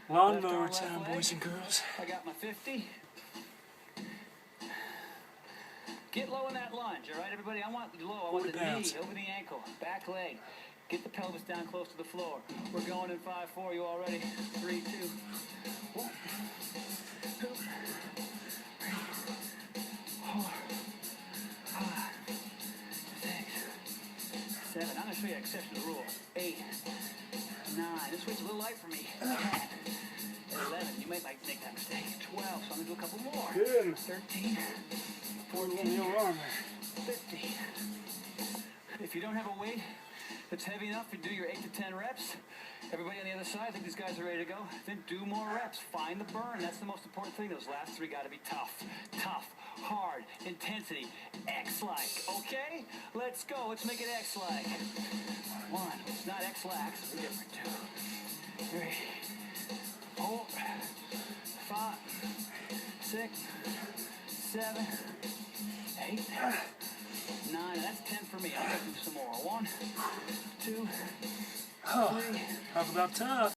Lawnmower time, boys and girls. I got my 50. Get low in that lunge, all right, everybody? I want you low. I want the knee over the ankle, back leg. Get the pelvis down close to the floor. We're going in 5-4. You all ready? 3, 2, 1, 2, 3, 4, 5, 6, 7. I'm going to show you an exception to the rule. 8, 9. This weight's a little light for me. 10, 11. You might make that mistake. 12. So I'm going to do a couple more. Good. 13, 14, 15. If you don't have a weight that's heavy enough to do your 8 to 10 reps, everybody on the other side, I think these guys are ready to go. Then do more reps. Find the burn. That's the most important thing. Those last 3 got to be tough. Tough, hard, intensity, X-like. Okay? Let's go. Let's make it X-like. 1. It's not X-lax. It's different. 2, 3, 4, 5, 6, 7, 8, 9. That's 10 for me. I'm going to do some more. 1, 2, 3. Talk about tough.